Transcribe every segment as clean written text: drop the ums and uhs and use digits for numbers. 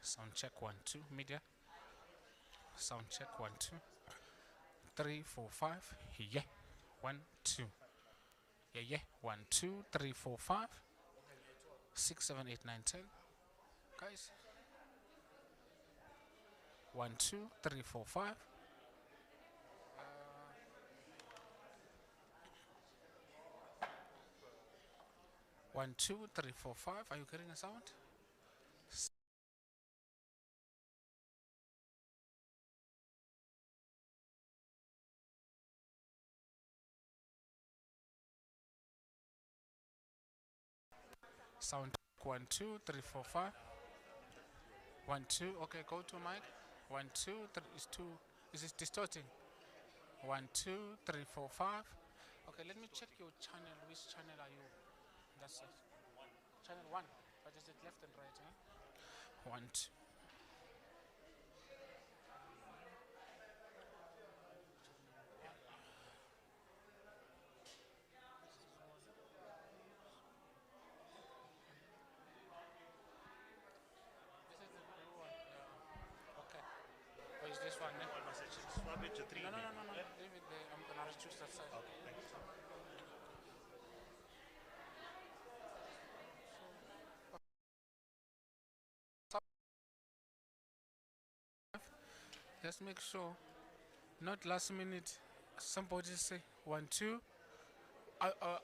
Sound check 1 2 media. Sound check 1 2 3 4 5. Yeah. 1 2. Yeah, yeah. 1 2 3 4 5 6 7 8 9 10. Guys. 1 2 3 4 5. 1 2 3 4 5. Are you getting a sound? Sound 1 2 3 4 5. 1 2. Okay, go to mic. 1 2 3 is 2. Is it distorting? 1 2 3 4 5. Okay, let me check your channel. Which channel are you? That's it. Channel 1. But is it left and right? Huh? 1 2. This is the blue one. Yeah. Okay. Or is this one? Eh? Swap it to 3. No, no, no, no, no. Leave it there. I'm gonna choose that side. Okay, thanks. Let's make sure. Not last minute. Somebody say 1 2.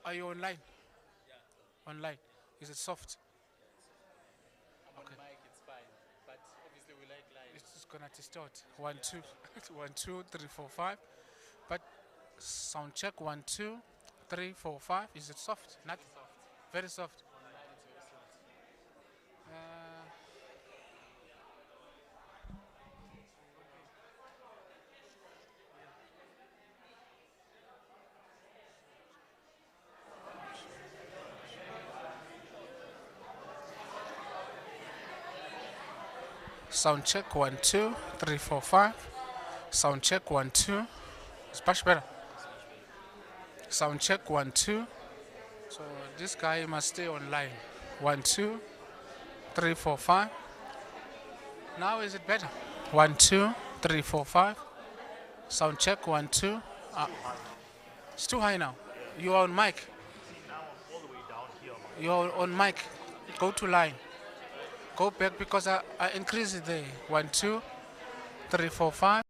Are you online? Online. Is it soft? I'm on mic, it's fine. But obviously we like live. It's just gonna distort. 1 2. 1 2 3 4 5. But sound check 1 2 3 4 5. Is it soft? Not Soft. very soft. Online it's very soft. Uh, Sound check 1 2 3 4 5. Sound check 1 2. It's much better. Sound check 1 2. So this guy must stay online. 1 2 3 4 5. Now is it better? 1 2 3 4 5. Sound check 1 2. It's too high now. You are on mic. See, now I'm all the way down here. You are on mic. Go to line. Go back because I increase it there. 1 2 3 4 5.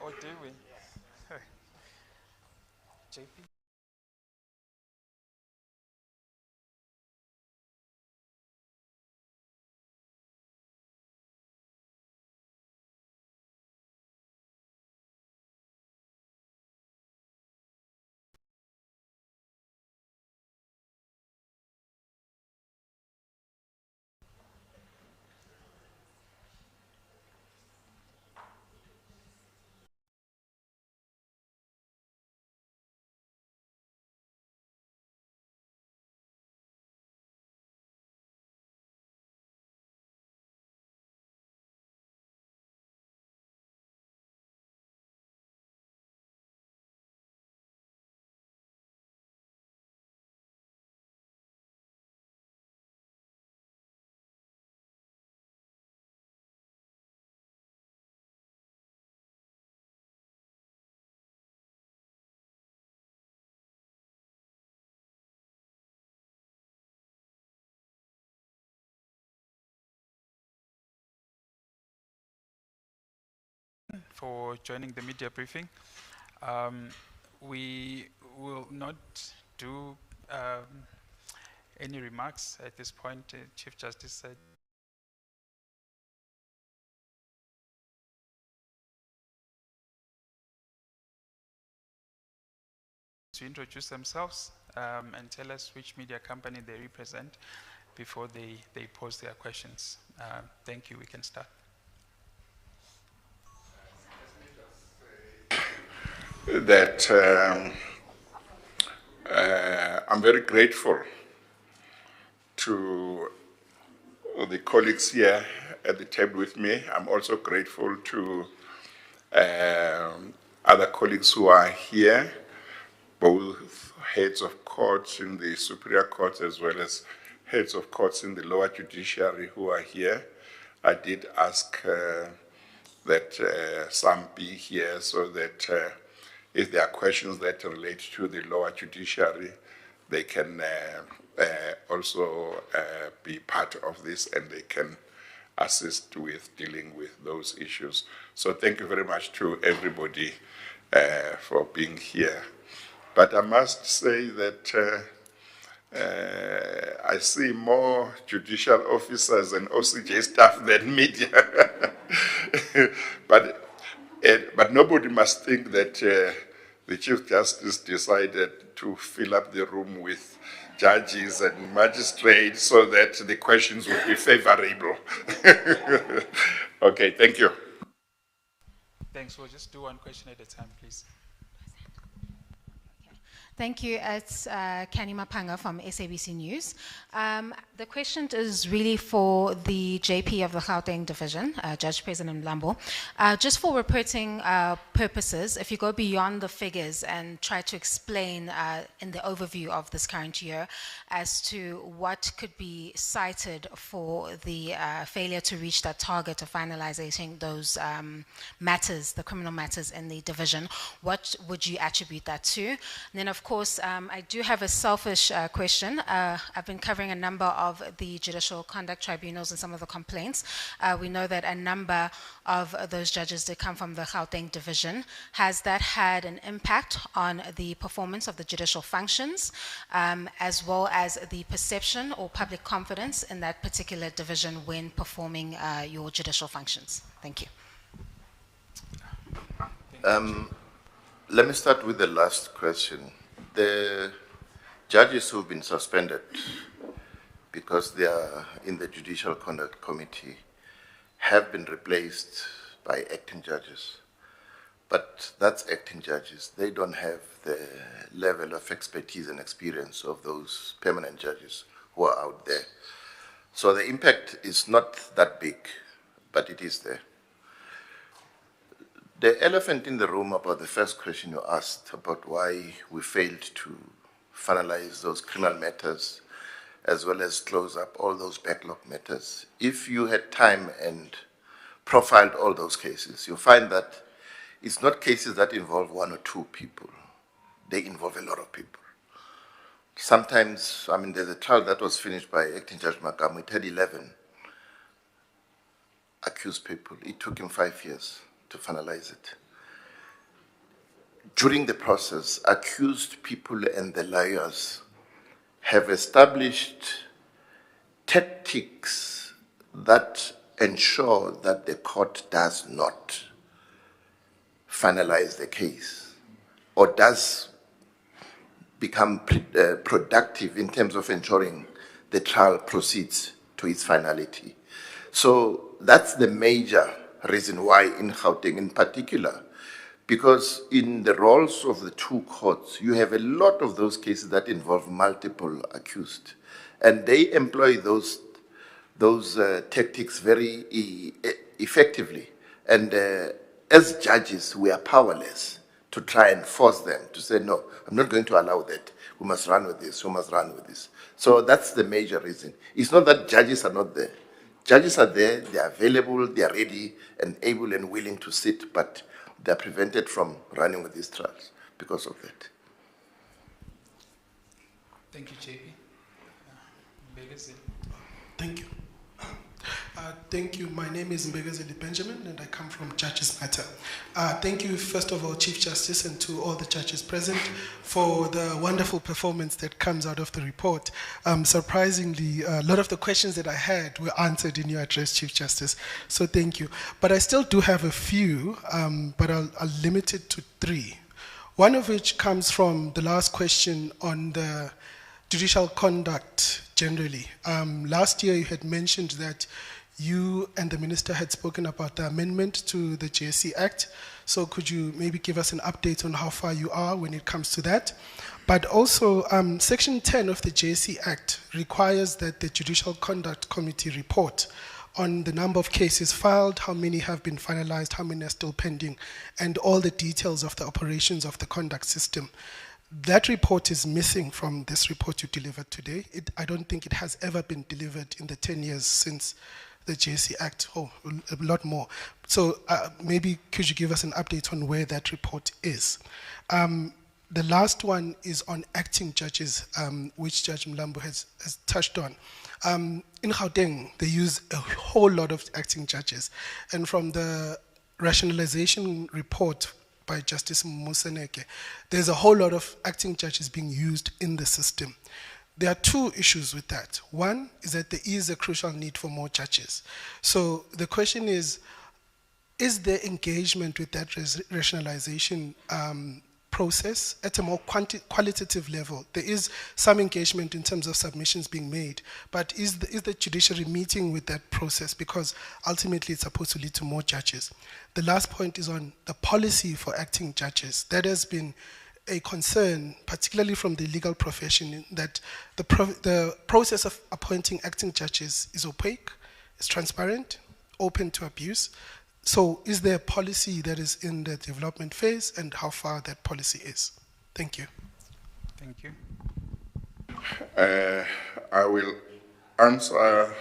Or do we? JP? For joining the media briefing. Um, we will not do any remarks at this point. Chief Justice said to introduce themselves and tell us which media company they represent before they pose their questions. Thank you. We can start. That I'm very grateful to the colleagues here at the table with me. I'm also grateful to other colleagues who are here, both heads of courts in the Superior Court as well as heads of courts in the lower judiciary who are here. I did ask that some be here so that if there are questions that relate to the lower judiciary, they can also be part of this and they can assist with dealing with those issues. So thank you very much to everybody for being here. But I must say that I see more judicial officers and OCJ staff than media. But nobody must think that the Chief Justice decided to fill up the room with judges and magistrates so that the questions would be favorable. Okay, thank you. Thanks. We'll just do one question at a time, please. Thank you. It's Kanima Panga from SABC News. The question is really for the JP of the Gauteng Division, Judge President Mlambo. Just for reporting purposes, if you go beyond the figures and try to explain in the overview of this current year as to what could be cited for the failure to reach that target of finalizing those matters, the criminal matters in the division, what would you attribute that to? And then, of course, I do have a selfish question. I've been covering a number of the judicial conduct tribunals and some of the complaints. We know that a number of those judges did come from the Gauteng division. Has that had an impact on the performance of the judicial functions, as well as the perception or public confidence in that particular division when performing your judicial functions? Thank you. Let me start with the last question. The judges who've been suspended because they are in the Judicial Conduct Committee have been replaced by acting judges. But that's acting judges. They don't have the level of expertise and experience of those permanent judges who are out there. So the impact is not that big, but it is there. The elephant in the room about the first question you asked about why we failed to finalize those criminal matters as well as close up all those backlog matters. If you had time and profiled all those cases, you'll find that it's not cases that involve one or two people. They involve a lot of people. Sometimes, I mean, there's a trial that was finished by Acting Judge Magamu. It had 11 accused people. It took him 5 years to finalize it. during the process, accused people and the lawyers have established tactics that ensure that the court does not finalize the case or does become productive in terms of ensuring the trial proceeds to its finality. So that's the major reason why in Gauteng in particular, because in the roles of the two courts, you have a lot of those cases that involve multiple accused. And they employ those tactics very effectively. And as judges, we are powerless to try and force them to say, no, I'm not going to allow that. We must run with this, we must run with this. So that's the major reason. It's not that judges are not there. Judges are there, they are available, they are ready and able and willing to sit, but they are prevented from running with these trials because of that. Thank you, JP. Mbegazeli. Thank you. Thank you. My name is Mbegazeli Benjamin, and I come from Judges Matter. Thank you, first of all, Chief Justice, and to all the judges present for the wonderful performance that comes out of the report. Surprisingly, a lot of the questions that I had were answered in your address, Chief Justice, so thank you. But I still do have a few, but I'll limit it to 3. One of which comes from the last question on the judicial conduct generally. Last year you had mentioned that you and the minister had spoken about the amendment to the JSC Act. So could you maybe give us an update on how far you are when it comes to that? But also, Section 10 of the JSC Act requires that the Judicial Conduct Committee report on the number of cases filed, how many have been finalized, how many are still pending, and all the details of the operations of the conduct system. That report is missing from this report you delivered today. I don't think it has ever been delivered in the 10 years since the JSC Act, a lot more. So maybe could you give us an update on where that report is? The last one is on acting judges, which Judge Mlambo has touched on. In Gauteng, they use a whole lot of acting judges. And from the rationalization report by Justice Museneke, there's a whole lot of acting judges being used in the system. There are 2 issues with that. One is that there is a crucial need for more judges. So the question is there engagement with that rationalization process at a more qualitative level? There is some engagement in terms of submissions being made, but is the judiciary meeting with that process? Because ultimately it's supposed to lead to more judges. The last point is on the policy for acting judges. That has been a concern, particularly from the legal profession, that the process of appointing acting judges is opaque, it's transparent, open to abuse. So is there a policy that is in the development phase, and how far that policy is? Thank you. Thank you. I will answer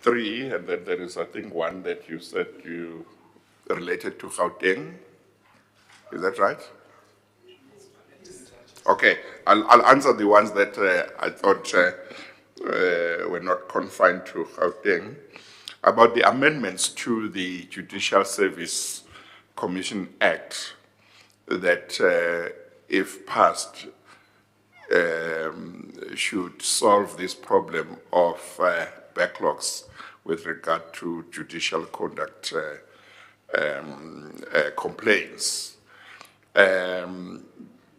3, and then there is, I think, one that you said you related to Gauteng. Is that right? Okay, I'll answer the ones that I thought were not confined to Gauteng. About the amendments to the Judicial Service Commission Act that, if passed, should solve this problem of backlogs with regard to judicial conduct complaints.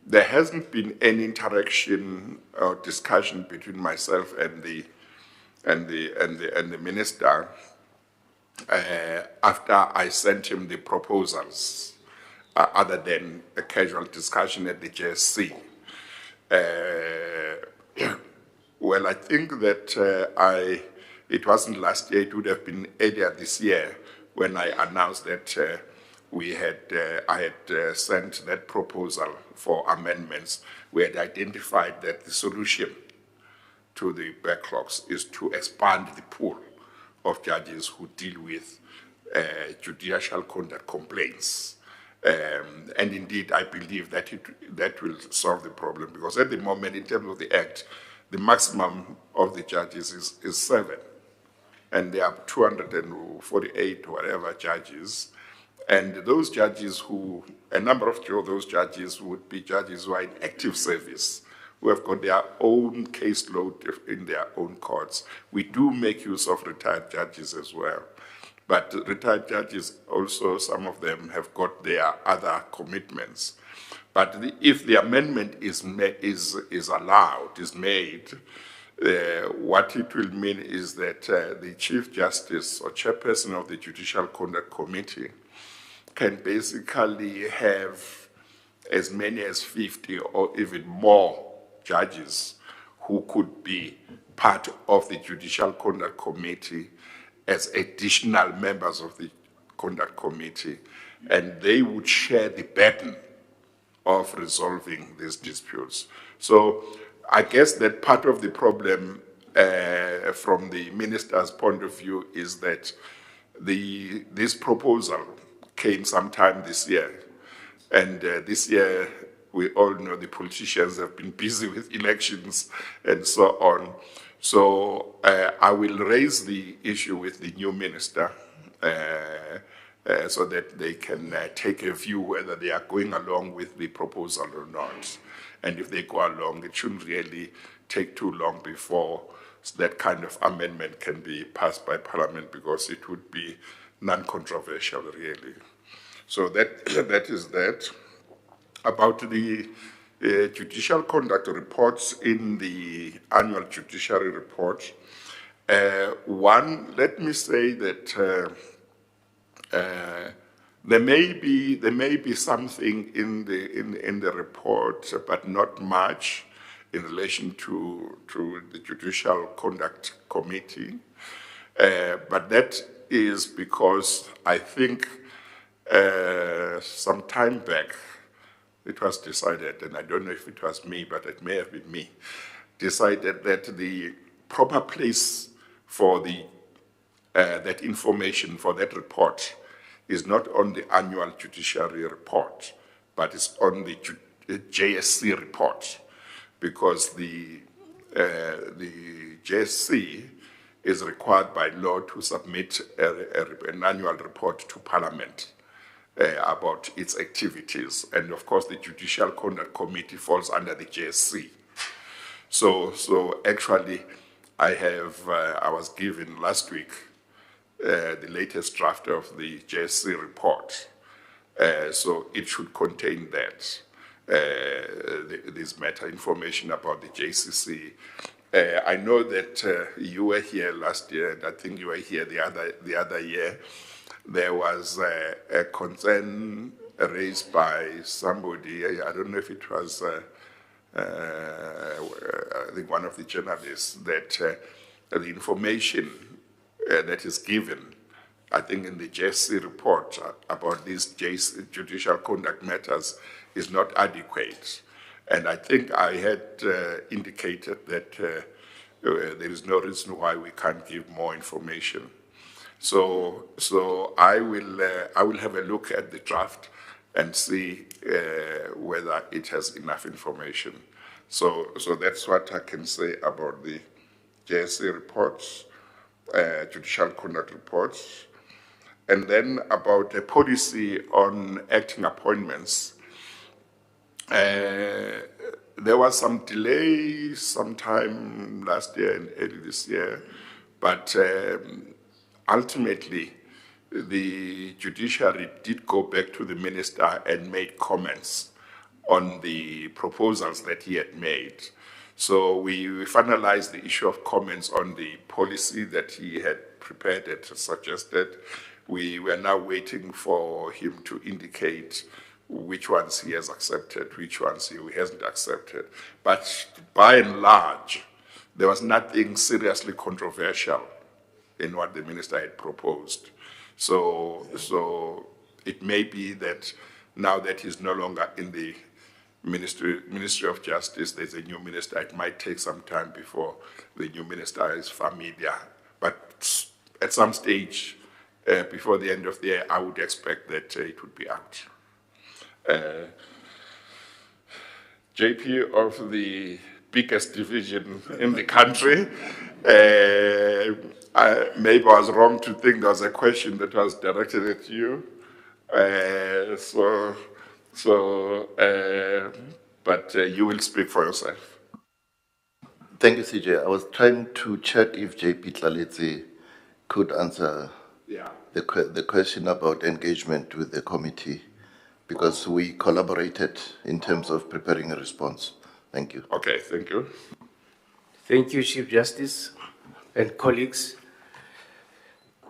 There hasn't been any interaction or discussion between myself and the minister after I sent him the proposals, other than a casual discussion at the JSC. Well, I think that it wasn't last year, it would have been earlier this year when I announced that I had sent that proposal for amendments. We had identified that the solution to the backlogs is to expand the pool of judges who deal with judicial conduct complaints. And indeed, I believe that that will solve the problem, because at the moment, in terms of the Act, the maximum of the judges is 7. And there are 248 whatever judges, And those judges a number of those judges would be judges who are in active service, who have got their own caseload in their own courts. We do make use of retired judges as well. But retired judges also, some of them have got their other commitments. But if the amendment is allowed, is made, what it will mean is that the Chief Justice or Chairperson of the Judicial Conduct Committee can basically have as many as 50 or even more judges who could be part of the Judicial Conduct Committee as additional members of the Conduct Committee, and they would share the burden of resolving these disputes. So I guess that part of the problem from the minister's point of view is that this proposal came sometime this year. And this year, we all know the politicians have been busy with elections and so on. So I will raise the issue with the new minister so that they can take a view whether they are going along with the proposal or not. And if they go along, it shouldn't really take too long before that kind of amendment can be passed by Parliament, because it would be non-controversial, really. So that is that. About the judicial conduct reports in the Annual Judiciary Report, one, let me say that there may be something in the report, but not much in relation to the Judicial Conduct Committee. But that is because I think some time back it was decided, and I don't know if it was me, but it may have been me, decided that the proper place for that information, for that report, is not on the Annual Judiciary Report, but it's on the JSC report, because the JSC is required by law to submit an annual report to Parliament about its activities. And of course, the Judicial Conduct Committee falls under the JSC. So actually, I was given last week the latest draft of the JSC report. So it should contain that, this matter information about the JCC. I know that you were here last year, and I think you were here the other year. There was a concern raised by somebody, I don't know if it was, I think one of the journalists, that the information that is given, I think in the JSC report about these judicial conduct matters is not adequate. And I think I had indicated that there is no reason why we can't give more information. So I will have a look at the draft and see whether it has enough information. So that's what I can say about the JSC reports, judicial conduct reports. And then about the policy on acting appointments. There was some delay sometime last year and early this year, but ultimately the judiciary did go back to the minister and made comments on the proposals that he had made. So we finalized the issue of comments on the policy that he had prepared and suggested. We were now waiting for him to indicate which ones he has accepted, which ones he hasn't accepted. But by and large, there was nothing seriously controversial in what the minister had proposed. So it may be that now that he's no longer in the Ministry of Justice, there's a new minister. It might take some time before the new minister is familiar. But at some stage, before the end of the year, I would expect that it would be out. JP of the biggest division in the country, maybe I was wrong to think there was a question that was directed at you. But you will speak for yourself. Thank you, CJ. I was trying to check if JP Tlaletse could answer Yeah. the question about engagement with the committee, because we collaborated in terms of preparing a response. Thank you. Okay, thank you. Thank you, Chief Justice and colleagues.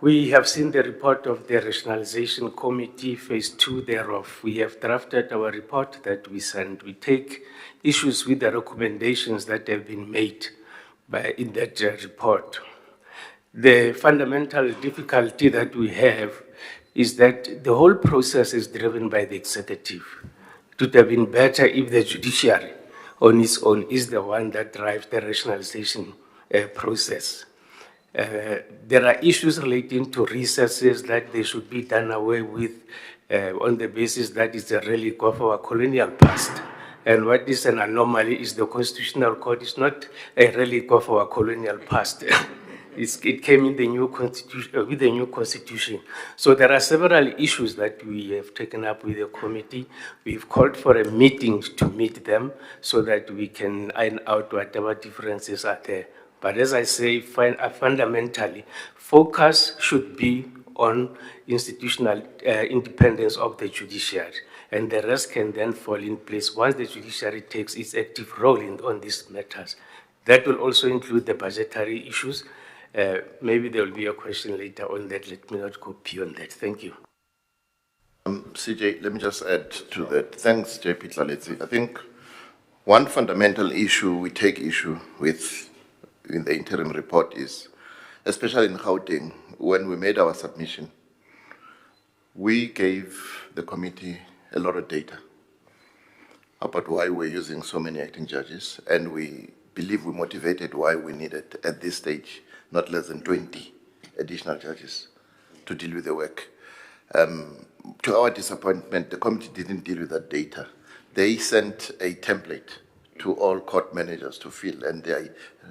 We have seen the report of the Rationalization Committee, phase 2 thereof. We have drafted our report that we sent. We take issues with the recommendations that have been made in that report. The fundamental difficulty that we have is that the whole process is driven by the executive. It would have been better if the judiciary on its own is the one that drives the rationalization process. There are issues relating to recesses that they should be done away with on the basis that it's a relic of our colonial past. And what is an anomaly is the Constitutional Court is not a relic of our colonial past. It came in the new constitution, with the new constitution. So there are several issues that we have taken up with the committee. We've called for a meeting to meet them so that we can iron out whatever differences are there. But as I say, fundamentally, focus should be on institutional independence of the judiciary, and the rest can then fall in place once the judiciary takes its active role on these matters. That will also include the budgetary issues. Maybe there will be a question later on that. Let me not go beyond that. Thank you. CJ, let me just add to that. Thanks, JP Tlaletse. I think one fundamental issue we take issue with in the interim report is, especially in Gauteng, when we made our submission, we gave the committee a lot of data about why we're using so many acting judges, and we believe we motivated why we needed, at this stage, not less than 20 additional judges to deal with the work. To our disappointment, the committee didn't deal with that data. They sent a template to all court managers to fill, and they are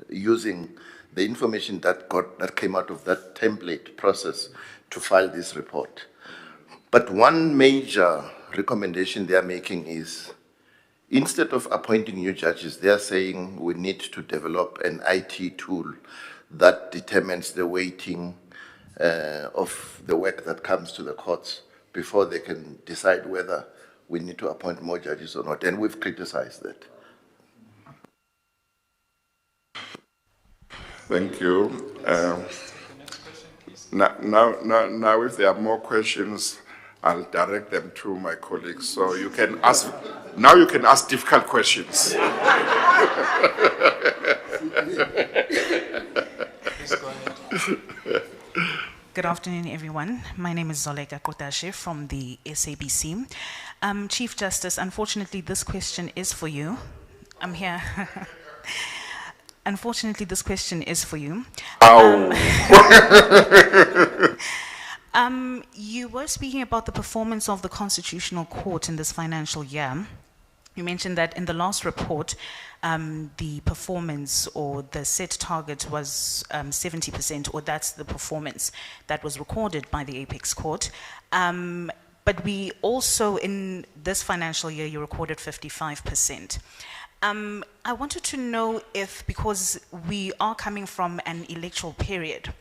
using the information that came out of that template process to file this report. But one major recommendation they are making is, instead of appointing new judges, they are saying we need to develop an IT tool that determines the weighting of the work that comes to the courts before they can decide whether we need to appoint more judges or not. And we've criticized that. Thank you. Now, if there are more questions, I'll direct them to my colleagues. So you can ask, now you can ask difficult questions. Good afternoon, everyone. My name is Zoleka Kotashe from the SABC. Chief Justice, unfortunately, this question is for you. I'm here. Unfortunately, this question is for you. You were speaking about the performance of the Constitutional Court in this financial year. You mentioned that in the last report, the performance or the set target was 70%, or that's the performance that was recorded by the Apex Court. But we also, in this financial year, you recorded 55%. I wanted to know if, because we are coming from an electoral period,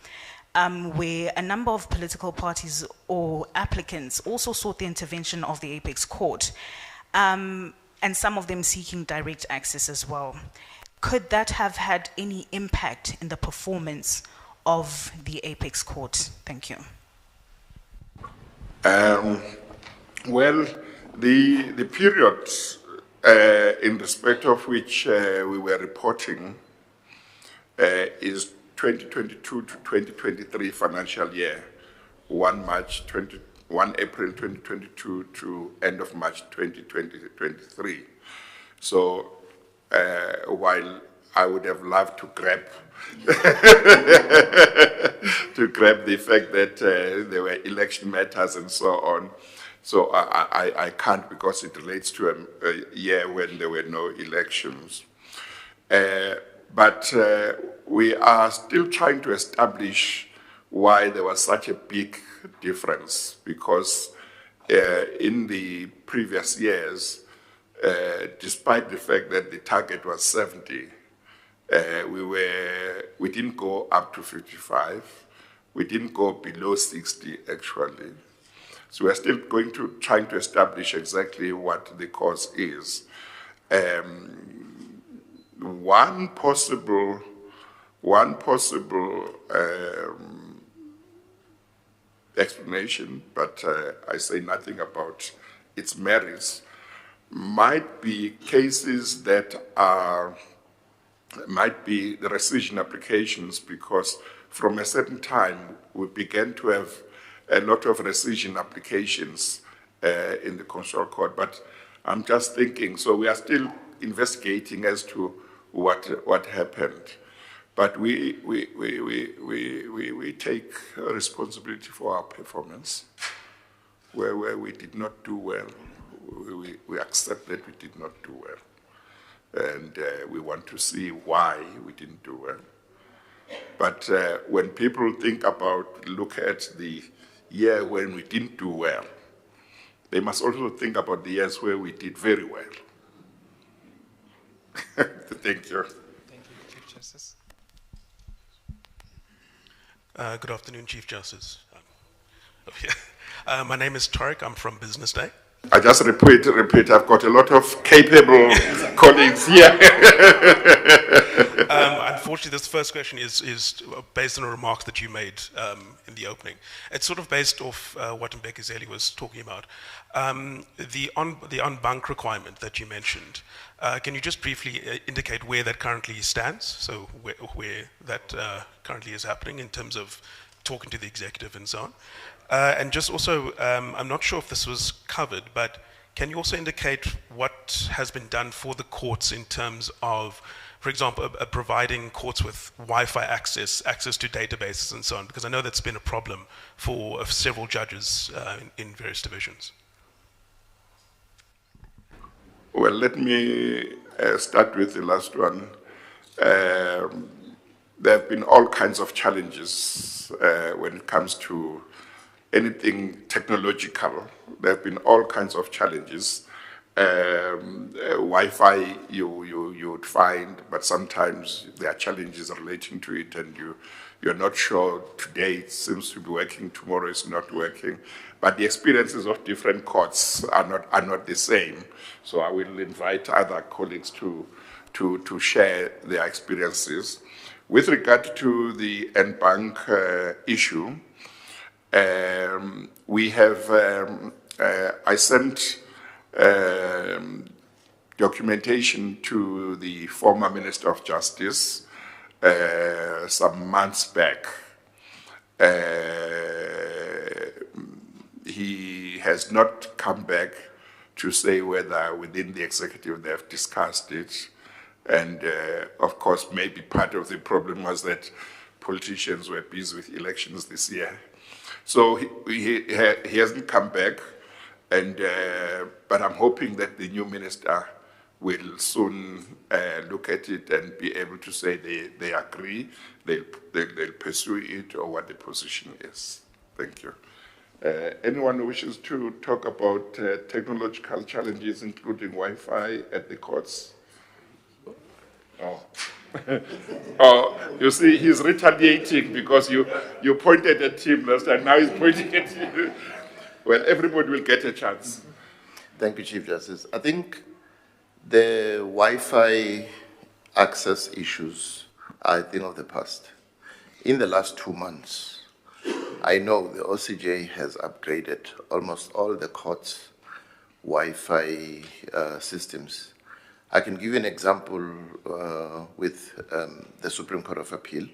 where a number of political parties or applicants also sought the intervention of the Apex Court, and some of them seeking direct access as well. Could that have had any impact in the performance of the Apex Court? Thank you. Well, the period in respect of which we were reporting is 2022 to 2023 financial year, 1 April 2022 to end of March 2023. So while I would have loved to grab the fact that there were election matters and so on, so I can't, because it relates to a year when there were no elections. But we are still trying to establish why there was such a big difference, because in the previous years, despite the fact that the target was 70, we didn't go up to 55. We didn't go below 60, actually. So we're still trying to establish exactly what the cause is. One possible explanation, but I say nothing about its merits, might be cases that might be the rescission applications, because from a certain time we began to have a lot of rescission applications in the constitutional court. But I'm just thinking, so we are still investigating as to what happened. But we take responsibility for our performance. Where we did not do well, we accept that we did not do well. And we want to see why we didn't do well. But when people look at the year when we didn't do well, they must also think about the years where we did very well. Thank you. Thank you, Chief Justice. Good afternoon, Chief Justice. My name is Tariq. I'm from Business Day. I just repeat, I've got a lot of capable colleagues here. Unfortunately, this first question is based on the remarks that you made in the opening. It's sort of based off what Mbeki was talking about. The on-bank requirement that you mentioned, can you just briefly indicate where that currently stands? So where that currently is happening in terms of talking to the executive and so on. And just also, I'm not sure if this was covered, but can you also indicate what has been done for the courts in terms of, for example, providing courts with Wi-Fi access to databases and so on? Because I know that's been a problem for several judges in various divisions. Well, let me start with the last one. There have been all kinds of challenges when it comes to anything technological. There have been all kinds of challenges. Wi-Fi you would find, but sometimes there are challenges relating to it, and you're not sure today it seems to be working, tomorrow it's not working. But the experiences of different courts are not the same. So I will invite other colleagues to share their experiences. With regard to the N-Bank issue, we have, I sent documentation to the former Minister of Justice some months back. He has not come back to say whether within the executive they have discussed it. And of course, maybe part of the problem was that politicians were busy with elections this year. So he hasn't come back, and but I'm hoping that the new minister will soon look at it and be able to say they agree, they'll pursue it, or what the position is. Thank you. Anyone who wishes to talk about technological challenges, including Wi-Fi at the courts? Oh. Oh, you see, he's retaliating because you pointed at him last time. Now he's pointing at you. Well, everybody will get a chance. Thank you, Chief Justice. I think the Wi-Fi access issues are a thing of the past. In the last 2 months, I know the OCJ has upgraded almost all the courts' Wi-Fi systems. I can give you an example with the Supreme Court of Appeal.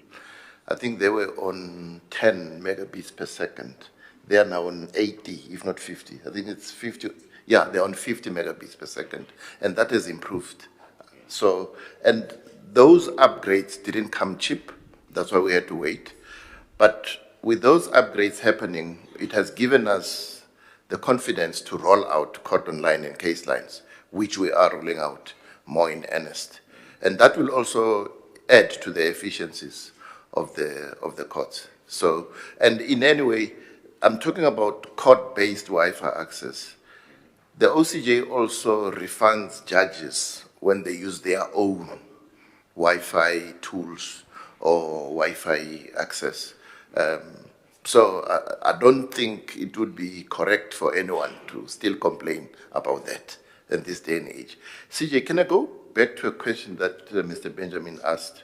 I think they were on 10 megabits per second. They are now on 80, if not 50. I think it's 50. Yeah, they're on 50 megabits per second, and that has improved. So, and those upgrades didn't come cheap. That's why we had to wait. But with those upgrades happening, it has given us the confidence to roll out court online and case lines, which we are rolling out more in earnest. And that will also add to the efficiencies of the courts. So, and in any way, I'm talking about court-based Wi-Fi access. The OCJ also refunds judges when they use their own Wi-Fi tools or Wi-Fi access. So I don't think it would be correct for anyone to still complain about that in this day and age. CJ, can I go back to a question that Mr. Benjamin asked?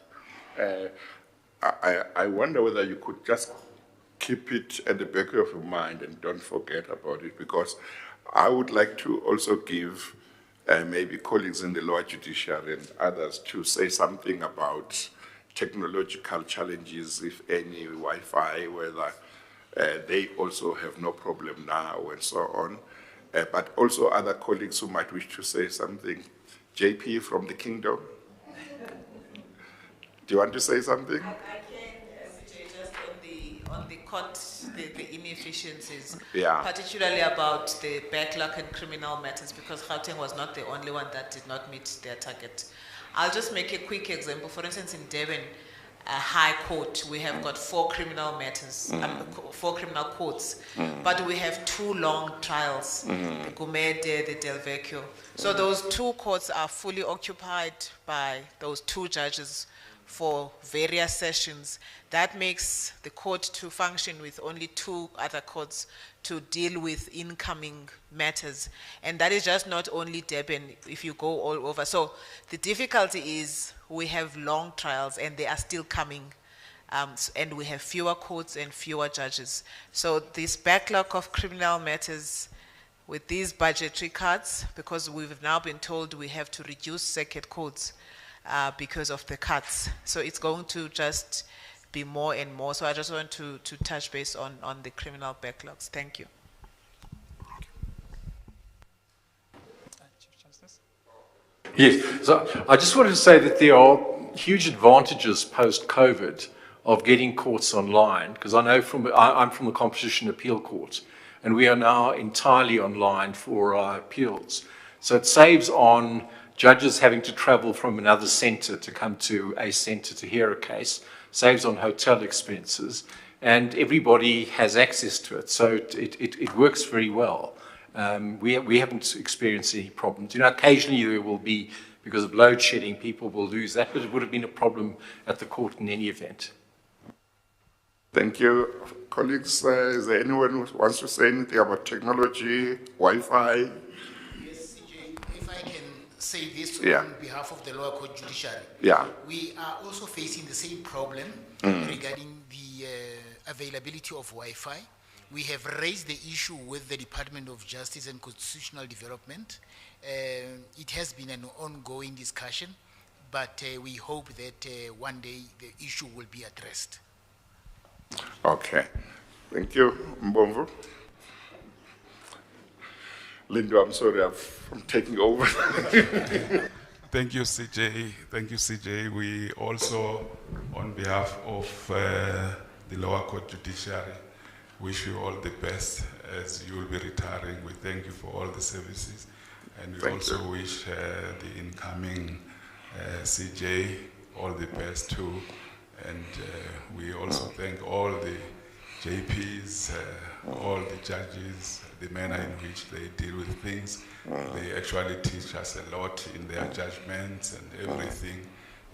I wonder whether you could just keep it at the back of your mind and don't forget about it, because I would like to also give maybe colleagues in the lower judiciary and others to say something about technological challenges, if any, Wi-Fi, whether they also have no problem now and so on. But also other colleagues who might wish to say something. JP from the Kingdom. Do you want to say something? I can, CJ, just on the court, the inefficiencies, Yeah. particularly about the backlog in criminal matters, because Gauteng was not the only one that did not meet their target. I'll just make a quick example. For instance, in Durban, High Court, we have got 4 criminal matters, 4 criminal courts, but we have 2 long trials, the Gumede, the Del Vecchio. So those 2 courts are fully occupied by those 2 judges for various sessions. That makes the court to function with only 2 other courts to deal with incoming matters. And that is just not only Durban, if you go all over. So the difficulty is we have long trials and they are still coming. And we have fewer courts and fewer judges. So this backlog of criminal matters with these budgetary cuts, because we've now been told we have to reduce circuit courts because of the cuts. So it's going to just be more and more. So I just want to touch base on the criminal backlogs. Thank you. Yes, so I just wanted to say that there are huge advantages post-COVID of getting courts online, because I know I'm from the Competition Appeal Court, and we are now entirely online for our appeals. So it saves on judges having to travel from another centre to come to a centre to hear a case, saves on hotel expenses, and everybody has access to it. So it works very well. We haven't experienced any problems. You know, occasionally there will be, because of load shedding, people will lose that, but it would have been a problem at the court in any event. Thank you. Colleagues, is there anyone who wants to say anything about technology, Wi-Fi? Yes, CJ, if I can say this Yeah. on behalf of the lower court judiciary. Yeah. We are also facing the same problem regarding the availability of Wi-Fi. We have raised the issue with the Department of Justice and Constitutional Development. It has been an ongoing discussion, but we hope that one day the issue will be addressed. Okay. Thank you, Mbomvu. Lindo, I'm sorry I'm taking over. Thank you, CJ. Thank you, CJ. We also, on behalf of the lower court judiciary, wish you all the best as you will be retiring. We thank you for all the services. And we also wish the incoming CJ all the best too. And we also thank all the JPs, all the judges, the manner in which they deal with things. They actually teach us a lot in their judgments and everything.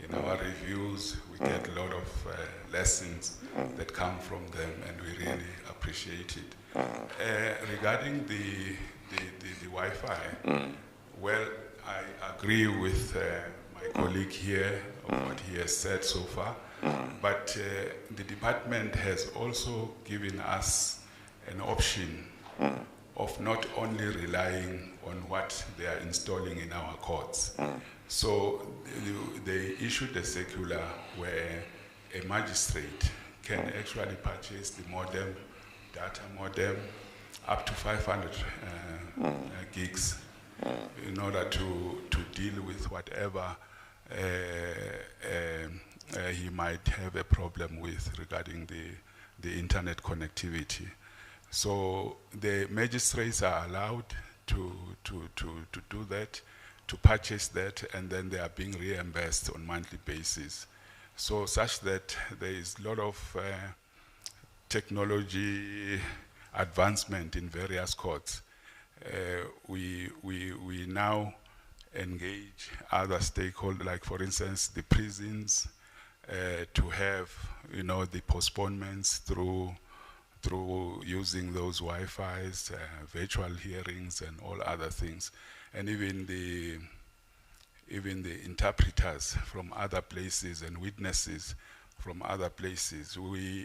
In our reviews, we get a lot of lessons that come from them, and we really appreciate it. Regarding the Wi-Fi, well, I agree with my colleague here of what he has said so far, but the department has also given us an option of not only relying on what they are installing in our courts. So they issued a circular where a magistrate can actually purchase the modem, data modem, up to 500 gigs in order to deal with whatever he might have a problem with regarding the internet connectivity. So the magistrates are allowed to do that, to purchase that, and then they are being reimbursed on monthly basis. So such that there is a lot of technology advancement in various courts, we now engage other stakeholders, like for instance the prisons, to have the postponements through using those Wi-Fi's, virtual hearings, and all other things, and even the interpreters from other places and witnesses from other places.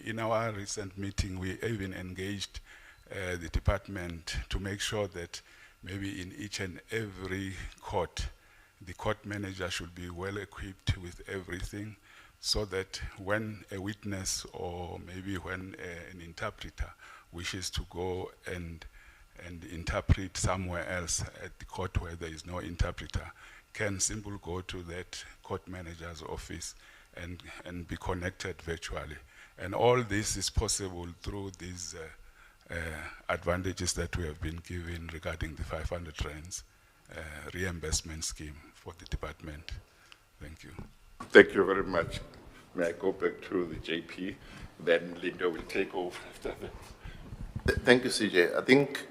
In our recent meeting, we even engaged the department to make sure that maybe in each and every court, the court manager should be well equipped with everything, so that when a witness or maybe when an interpreter wishes to go and interpret somewhere else at the court where there is no interpreter, can simply go to that court manager's office and be connected virtually. And all this is possible through these advantages that we have been given regarding the 500 rands reimbursement scheme for the department. Thank you. Thank you very much. May I go back to the JP? Then Linda will take over after that. Thank you, CJ. I think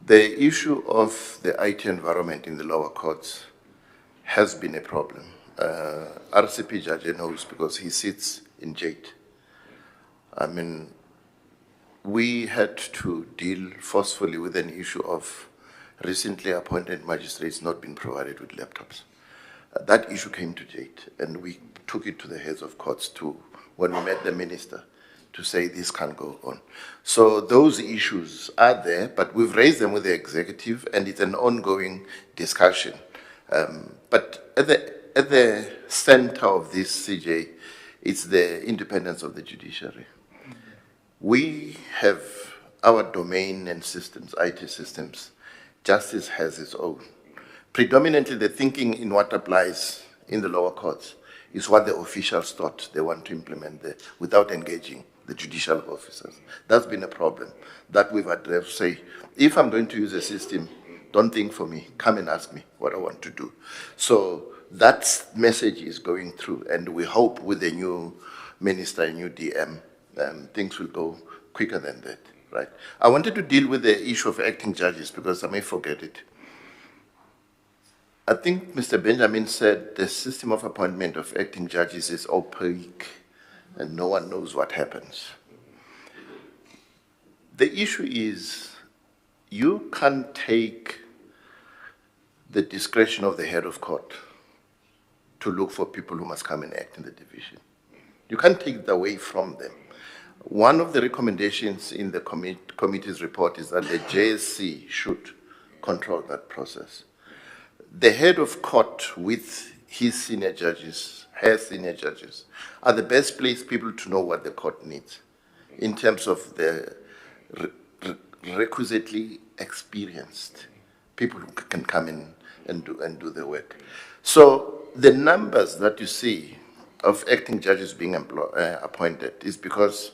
the issue of the IT environment in the lower courts has been a problem. RCP Judge knows because he sits in Jade. I mean, we had to deal forcefully with an issue of recently appointed magistrates not being provided with laptops. That issue came to Jade, and we took it to the heads of courts when we met the minister to say this can't go on. So those issues are there, but we've raised them with the executive, and it's an ongoing discussion. But at the center of this, CJ, it's the independence of the judiciary. We have our domain and systems, IT systems. Justice has its own. Predominantly, the thinking in what applies in the lower courts is what the officials thought they want to implement there without engaging the judicial officers. That's been a problem that we've addressed. Say, if I'm going to use a system, don't think for me, come and ask me what I want to do. So that message is going through, and we hope with the new minister, new DM, things will go quicker than that, right? I wanted to deal with the issue of acting judges because I may forget it. I think Mr. Benjamin said the system of appointment of acting judges is opaque and no one knows what happens. The issue is you can't take the discretion of the head of court to look for people who must come and act in the division. You can't take it away from them. One of the recommendations in the committee's report is that the JSC should control that process. The head of court with his senior judges, her senior judges, are the best placed people to know what the court needs in terms of the requisitely experienced people who can come in and do the work. So the numbers that you see of acting judges being appointed is because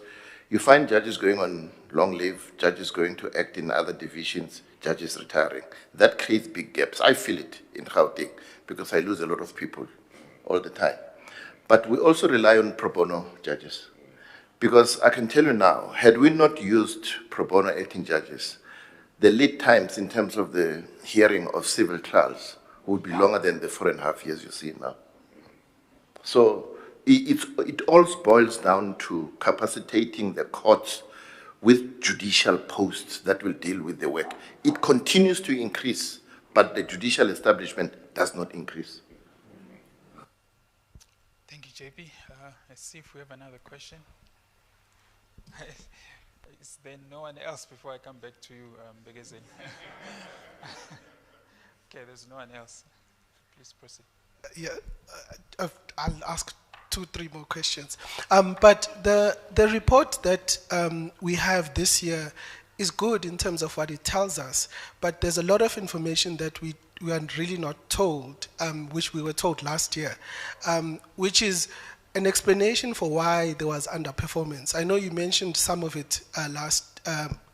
you find judges going on long leave, judges going to act in other divisions, judges retiring. That creates big gaps. I feel it in Gauteng because I lose a lot of people all the time. But we also rely on pro bono judges. Because I can tell you now, had we not used pro bono acting judges, the lead times in terms of the hearing of civil trials would be longer than the 4.5 years you see now. So it all boils down to capacitating the courts with judicial posts that will deal with the work. It continues to increase, but the judicial establishment does not increase. Thank you, JP. Let's see if we have another question. Is there no one else before I come back to you, Begezeni? Okay, there's no one else. Please proceed. Yeah, I'll ask 2-3 more questions. But the report that we have this year is good in terms of what it tells us, but there's a lot of information that we are really not told, which we were told last year, which is an explanation for why there was underperformance. I know you mentioned some of it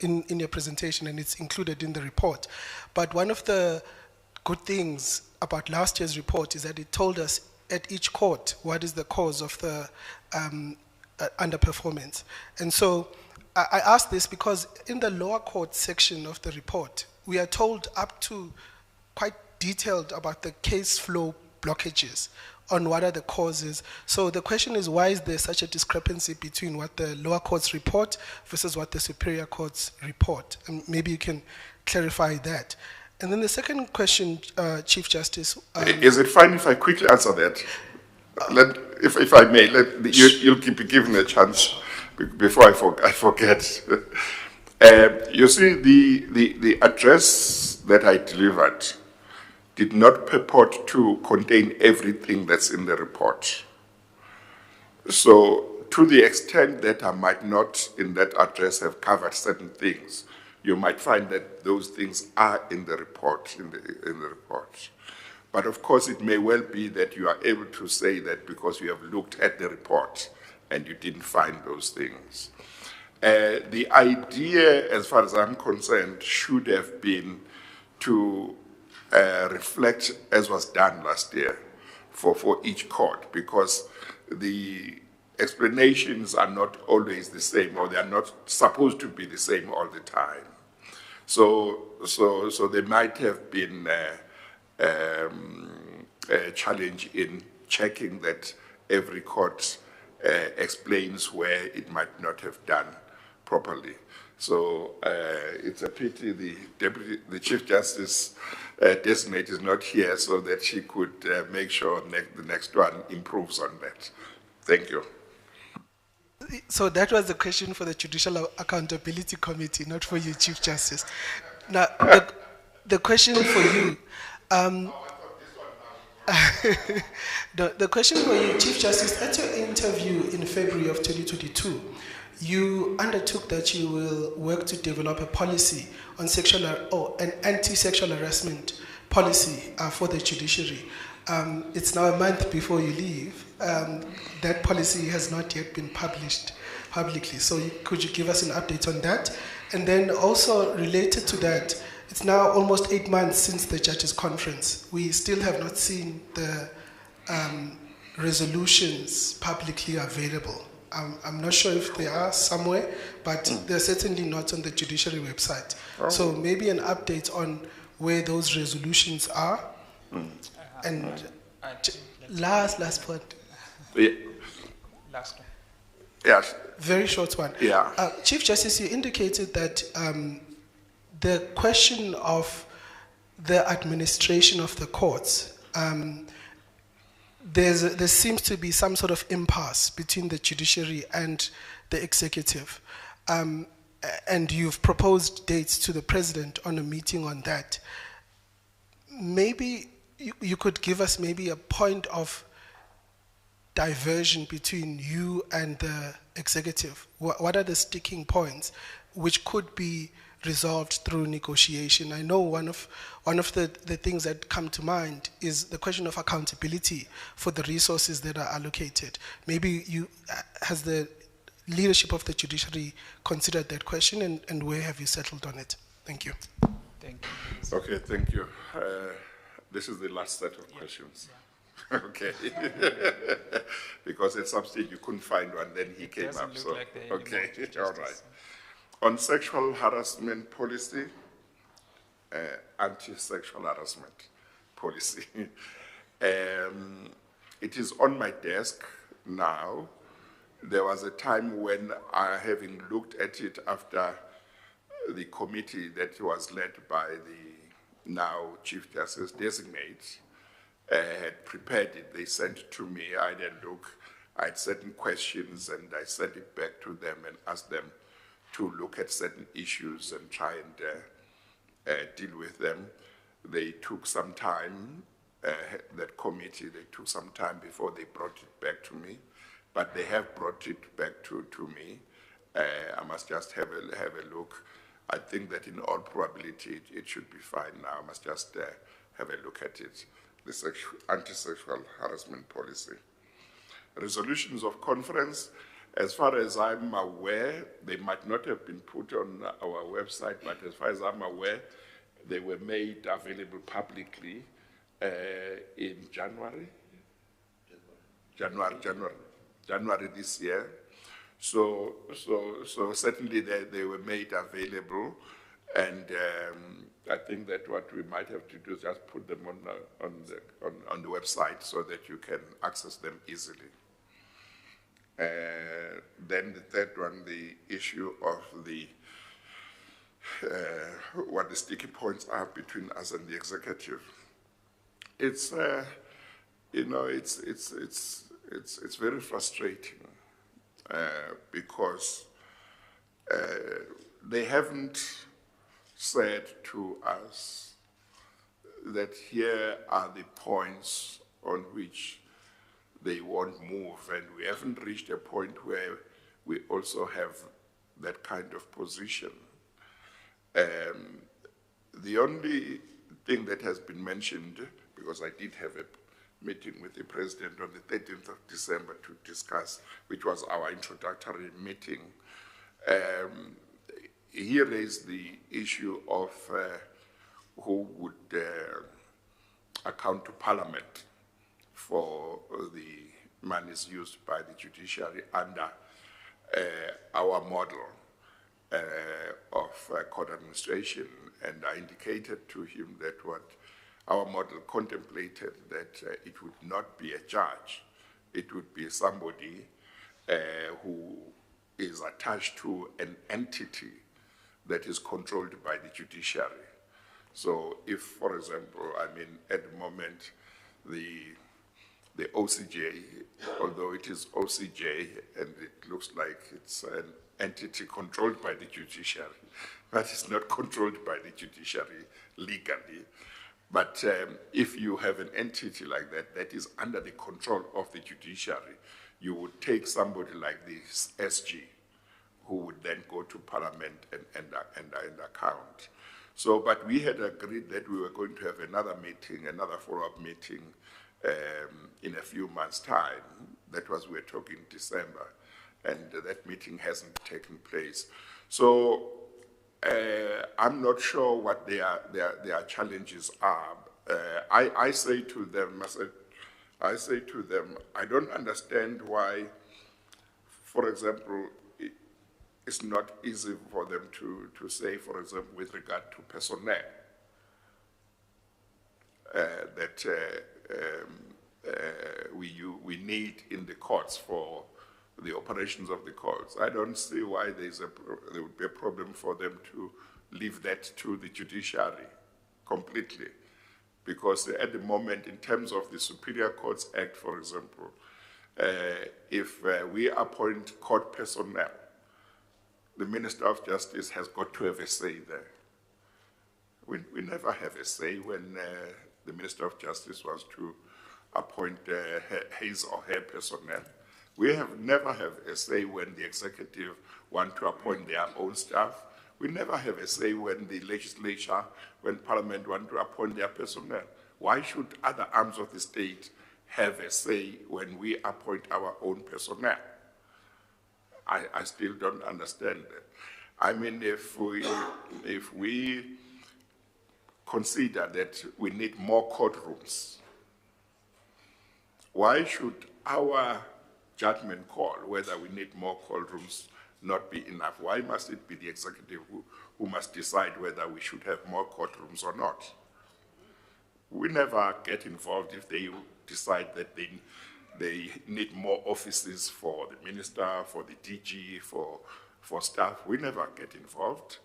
in your presentation, and it's included in the report. But one of the good things about last year's report is that it told us at each court what is the cause of the underperformance. And so I ask this because in the lower court section of the report, we are told up to quite detailed about the case flow blockages on what are the causes. So the question is, why is there such a discrepancy between what the lower courts report versus what the superior courts report? And maybe you can clarify that. And then the second question, Chief Justice. Is it fine if I quickly answer that? If I may, you'll be given a chance before I forget. You see, the address that I delivered did not purport to contain everything that's in the report. So, to the extent that I might not, in that address, have covered certain things, you might find that those things are in the report, in the report. But of course, it may well be that you are able to say that because you have looked at the report and you didn't find those things. The idea, as far as I'm concerned, should have been to reflect, as was done last year, for each court, because the explanations are not always the same, or they are not supposed to be the same all the time. So there might have been a challenge in checking that every court explains where it might not have done properly. So it's a pity the Chief Justice designate is not here so that she could make sure the next one improves on that. Thank you. So that was the question for the Judicial Accountability Committee, not for you, Chief Justice. Now, the question for you, the question for you, Chief Justice, at your interview in February of 2022, you undertook that you will work to develop a policy on an anti-sexual harassment policy for the judiciary. It's now a month before you leave. That policy has not yet been published publicly. So could you give us an update on that? And then also related to that, it's now almost 8 months since the judges' conference. We still have not seen the resolutions publicly available. I'm not sure if they are somewhere, but they're certainly not on the judiciary website. Oh. So maybe an update on where those resolutions are. And last point. Yeah. Last one. Yes. Very short one. Yeah. Chief Justice, you indicated that the question of the administration of the courts, there seems to be some sort of impasse between the judiciary and the executive. And you've proposed dates to the president on a meeting on that. Maybe you could give us maybe a point of diversion between you and the executive. What are the sticking points which could be resolved through negotiation? I know one of the things that come to mind is the question of accountability for the resources that are allocated. Maybe has the leadership of the judiciary considered that question, and where have you settled on it? Thank you. Thank you. Okay, thank you. This is the last set of questions. Yeah. Okay. Because at some stage you couldn't find one, then he came up. So like okay, all right. On sexual harassment policy, anti-sexual harassment policy, it is on my desk now. There was a time when having looked at it after the committee that was led by the now Chief Justice designate had prepared it. They sent it to me. I then look. I had certain questions and I sent it back to them and asked them to look at certain issues and try and deal with them. They took some time, that committee, they took some time before they brought it back to me, but they have brought it back to me. I must just have a look. I think that in all probability it should be fine now. I must just have a look at it, the anti-sexual harassment policy. Resolutions of conference, as far as I'm aware, they might not have been put on our website, but as far as I'm aware, they were made available publicly in January this year. So certainly they were made available, and I think that what we might have to do is just put them on the website so that you can access them easily. Then the third one, the issue of the what the sticky points are between us and the executive. It's you know, it's very frustrating because they haven't said to us that here are the points on which they won't move, and we haven't reached a point where we also have that kind of position. The only thing that has been mentioned, because I did have a meeting with the President on the 13th of December to discuss, which was our introductory meeting, he raised the issue of who would account to Parliament for the monies used by the judiciary under our model of court administration. And I indicated to him that what our model contemplated that it would not be a judge, it would be somebody who is attached to an entity that is controlled by the judiciary. So if, for example, I mean, at the moment, the OCJ, although it is OCJ and it looks like it's an entity controlled by the judiciary, but it's not controlled by the judiciary legally. But if you have an entity like that, that is under the control of the judiciary, you would take somebody like this SG, who would then go to Parliament and account. So, but we had agreed that we were going to have another meeting, another follow-up meeting in a few months' time. That was, we were talking December, and that meeting hasn't taken place. So I'm not sure what their challenges are. I say to them, I don't understand why, for example, it's not easy for them to say, for example, with regard to personnel, that we need in the courts for the operations of the courts. I don't see why there would be a problem for them to leave that to the judiciary completely. Because at the moment, in terms of the Superior Courts Act, for example, if we appoint court personnel, the Minister of Justice has got to have a say there. We never have a say when the Minister of Justice wants to appoint his or her personnel. We never have a say when the executive want to appoint their own staff. We never have a say when the legislature, when Parliament want to appoint their personnel. Why should other arms of the state have a say when we appoint our own personnel? I still don't understand that. I mean, if we consider that we need more courtrooms, why should our judgment call whether we need more courtrooms not be enough? Why must it be the executive who must decide whether we should have more courtrooms or not? We never get involved if they decide that they need more offices for the minister, for the DG, for staff. We never get involved.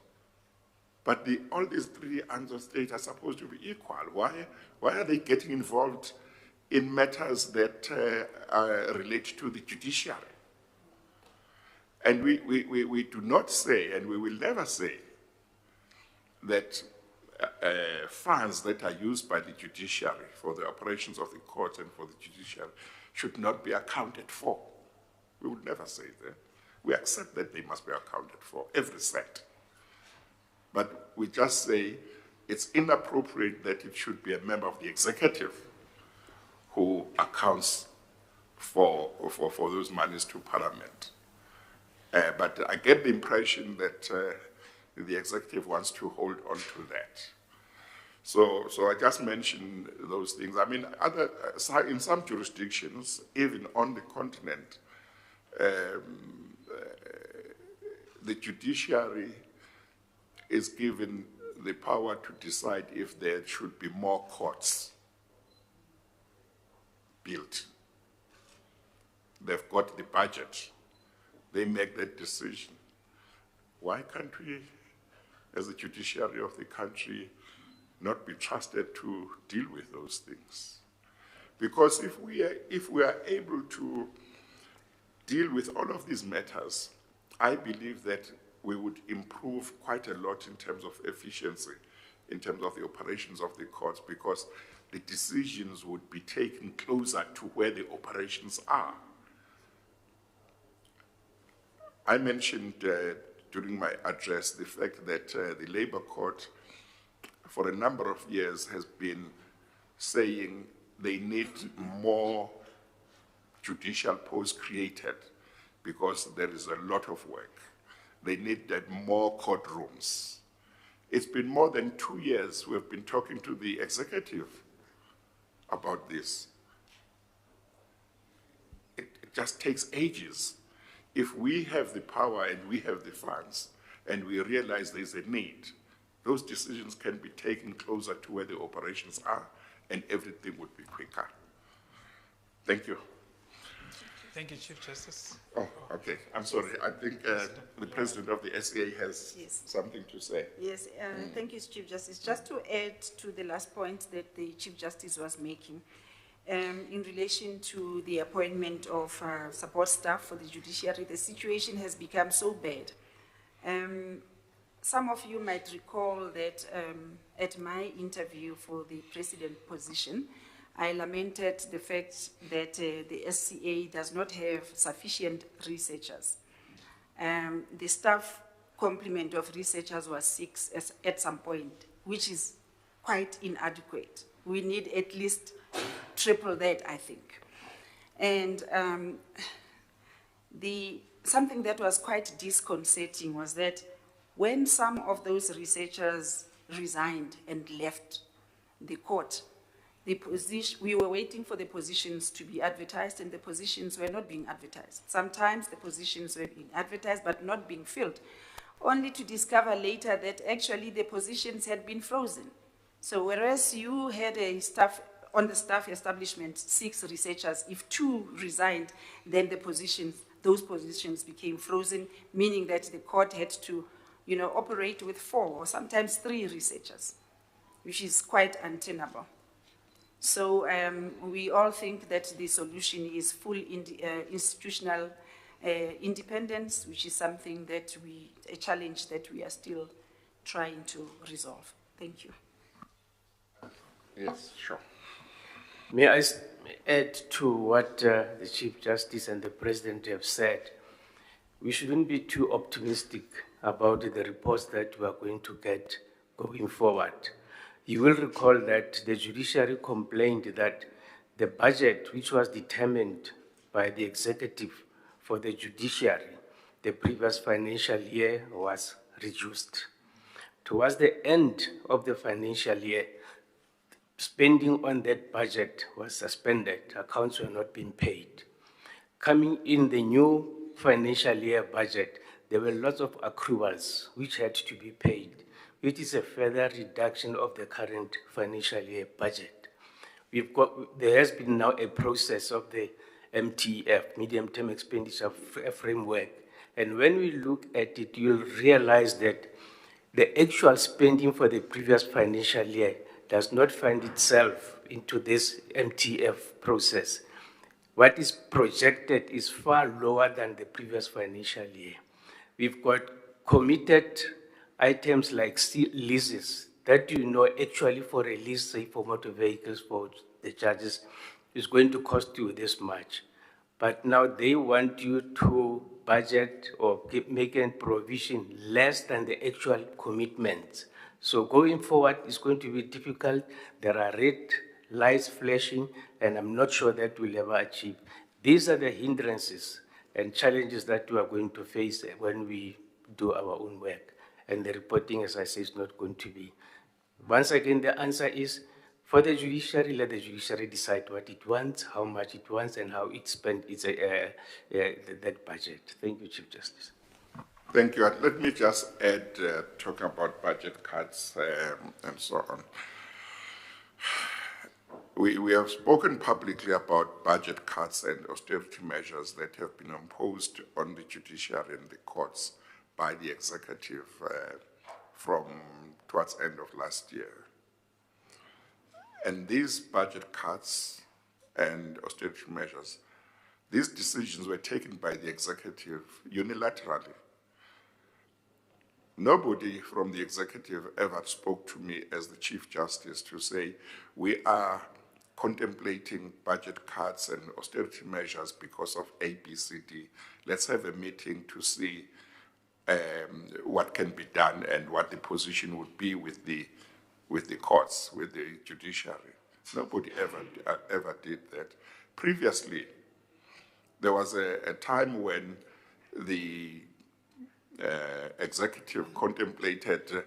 But all these three arms of state are supposed to be equal. Why are they getting involved in matters that relate to the judiciary? And we do not say, and we will never say, that funds that are used by the judiciary for the operations of the court and for the judiciary should not be accounted for. We would never say that. We accept that they must be accounted for, every cent. But we just say it's inappropriate that it should be a member of the executive who accounts for those monies to Parliament. But I get the impression that the executive wants to hold on to that. So I just mentioned those things. I mean, in some jurisdictions, even on the continent, the judiciary is given the power to decide if there should be more courts built. They've got the budget. They make that decision. Why can't we, as the judiciary of the country, not be trusted to deal with those things? Because if we are able to deal with all of these matters, I believe that we would improve quite a lot in terms of efficiency, in terms of the operations of the courts, because the decisions would be taken closer to where the operations are. I mentioned during my address the fact that the Labour Court, for a number of years, has been saying they need more judicial posts created because there is a lot of work. They need more courtrooms. It's been more than 2 years we have been talking to the executive about this. It just takes ages. If we have the power and we have the funds and we realize there's a need, those decisions can be taken closer to where the operations are and everything would be quicker. Thank you. Thank you, Chief Justice. Oh, okay. I'm sorry. I think the president of the SCA has something to say. Yes, thank you, Chief Justice. Just to add to the last point that the Chief Justice was making, in relation to the appointment of support staff for the judiciary, the situation has become so bad. Some of you might recall that at my interview for the president position, I lamented the fact that the SCA does not have sufficient researchers. The staff complement of researchers was 6 at some point, which is quite inadequate. We need at least triple that, I think. And something that was quite disconcerting was that when some of those researchers resigned and left the court, we were waiting for the positions to be advertised, and the positions were not being advertised. Sometimes the positions were being advertised but not being filled, only to discover later that actually the positions had been frozen. So whereas you had on the staff establishment 6 researchers, if 2 resigned, then those positions became frozen, meaning that the court had to, operate with 4 or sometimes 3 researchers, which is quite untenable. So we all think that the solution is full institutional independence, which is something that a challenge that we are still trying to resolve. Thank you. Yes, sure. May I add to what the Chief Justice and the President have said? We shouldn't be too optimistic about the reports that we are going to get going forward. You will recall that the judiciary complained that the budget, which was determined by the executive for the judiciary, the previous financial year was reduced. Towards the end of the financial year, spending on that budget was suspended. Accounts were not being paid. Coming in the new financial year budget, there were lots of accruals which had to be paid, which is a further reduction of the current financial year budget. There has been now a process of the MTF, Medium-Term Expenditure Framework, and when we look at it, you'll realize that the actual spending for the previous financial year does not find itself into this MTF process. What is projected is far lower than the previous financial year. We've got committed items like leases that actually for a lease, say for motor vehicles for the charges, is going to cost you this much. But now they want you to budget or make a provision less than the actual commitments. So going forward, it's going to be difficult. There are red lights flashing, and I'm not sure that we'll ever achieve. These are the hindrances and challenges that we are going to face when we do our own work. And the reporting, as I say, is not going to be. Once again, the answer is For the judiciary, let the judiciary decide what it wants, how much it wants, and how it spends that budget. Thank you, Chief Justice. Thank you. And let me just add, talking about budget cuts and so on. We have spoken publicly about budget cuts and austerity measures that have been imposed on the judiciary and the courts by the executive from towards end of last year. And these budget cuts and austerity measures, these decisions were taken by the executive unilaterally. Nobody from the executive ever spoke to me as the Chief Justice to say, we are contemplating budget cuts and austerity measures because of A, B, C, D. Let's have a meeting to see what can be done and what the position would be with the courts, with the judiciary. Nobody ever did that. Previously, there was a time when the executive contemplated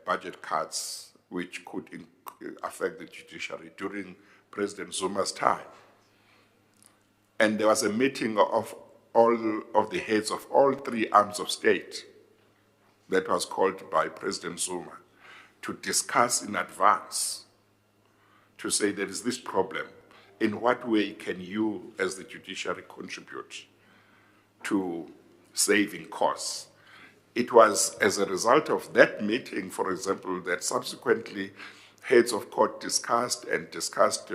budget cuts which could affect the judiciary during President Zuma's time. And there was a meeting of all of the heads of all three arms of state that was called by President Zuma to discuss in advance, to say there is this problem. In what way can you, as the judiciary, contribute to saving costs? It was as a result of that meeting, for example, that subsequently heads of court discussed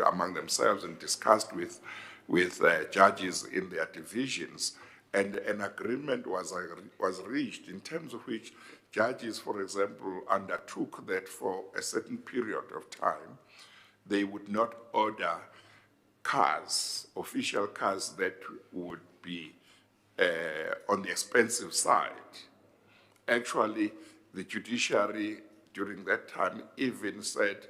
among themselves and discussed with judges in their divisions, and an agreement was reached in terms of which judges, for example, undertook that for a certain period of time, they would not order cars, official cars that would be on the expensive side. Actually, the judiciary during that time even said,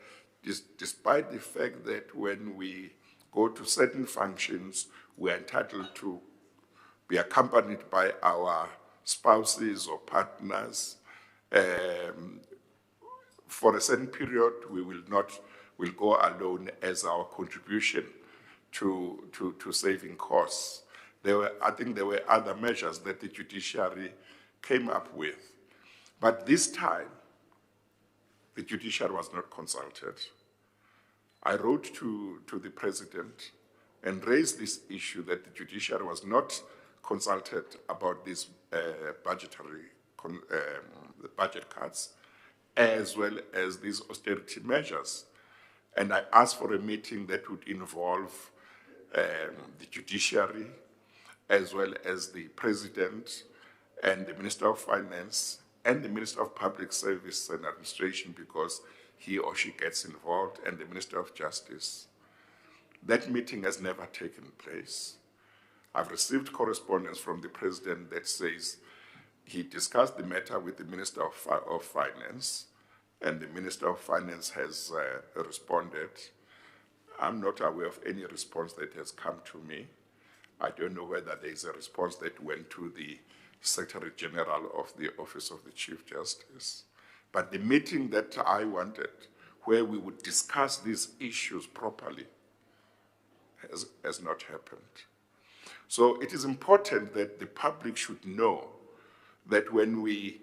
despite the fact that when we go to certain functions, we are entitled to be accompanied by our spouses or partners, for a certain period, we'll go alone as our contribution to saving costs. I think there were other measures that the judiciary came up with. But this time, the judiciary was not consulted. I wrote to the president and raised this issue that the judiciary was not consulted about these budget cuts, as well as these austerity measures. And I asked for a meeting that would involve the judiciary, as well as the president and the Minister of Finance and the Minister of Public Service and Administration, because he or she gets involved, and the Minister of Justice. That meeting has never taken place. I've received correspondence from the president that says he discussed the matter with the Minister of Finance, and the Minister of Finance has responded. I'm not aware of any response that has come to me. I don't know whether there is a response that went to the Secretary General of the Office of the Chief Justice. But the meeting that I wanted, where we would discuss these issues properly, has not happened. So it is important that the public should know that when we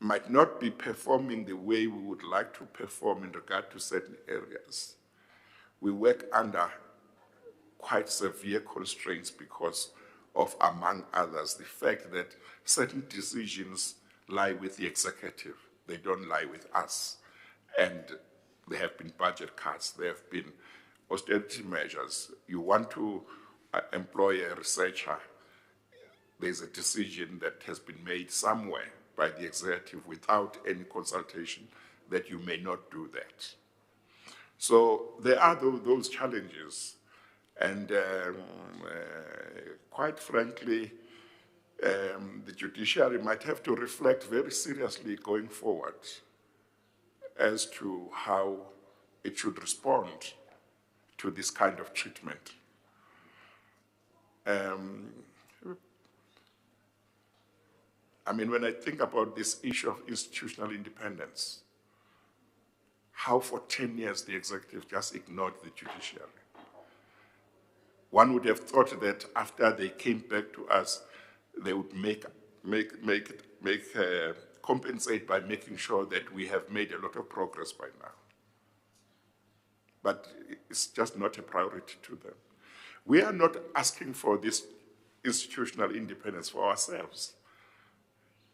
might not be performing the way we would like to perform in regard to certain areas, we work under quite severe constraints because of, among others, the fact that certain decisions lie with the executive. They don't lie with us. And there have been budget cuts. There have been austerity measures. You want to employ a researcher, there's a decision that has been made somewhere by the executive without any consultation that you may not do that. So there are those challenges. And quite frankly, the judiciary might have to reflect very seriously going forward as to how it should respond to this kind of treatment. I mean, when I think about this issue of institutional independence, how for 10 years the executive just ignored the judiciary. One would have thought that after they came back to us, they would compensate by making sure that we have made a lot of progress by now. But it's just not a priority to them. We are not asking for this institutional independence for ourselves.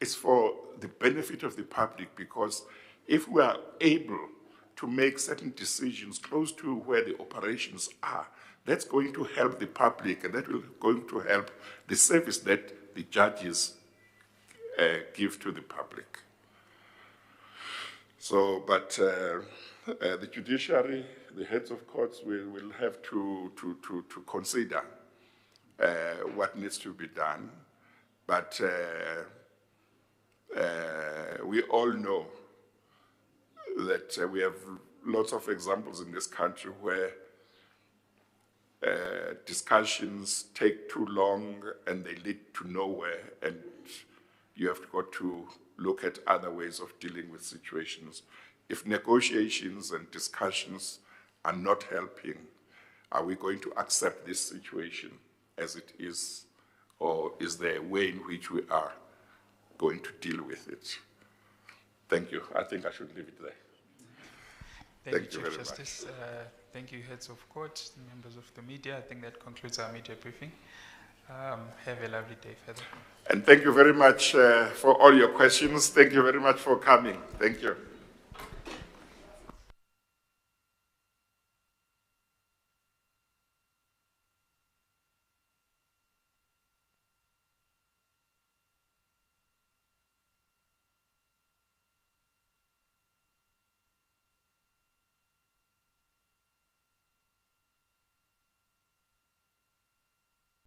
It's for the benefit of the public, because if we are able to make certain decisions close to where the operations are, that's going to help the public, and that will going to help the service that the judges give to the public. So, but the judiciary, the heads of courts will have to consider what needs to be done. But we all know that we have lots of examples in this country where discussions take too long and they lead to nowhere, and you have got to look at other ways of dealing with situations. If negotiations and discussions are not helping, are we going to accept this situation as it is, or is there a way in which we are going to deal with it? Thank you. I think I should leave it there. Thank you, very Chief Justice. Thank you, heads of court, members of the media. I think that concludes our media briefing. Have a lovely day further. And thank you very much for all your questions. Thank you very much for coming. Thank you.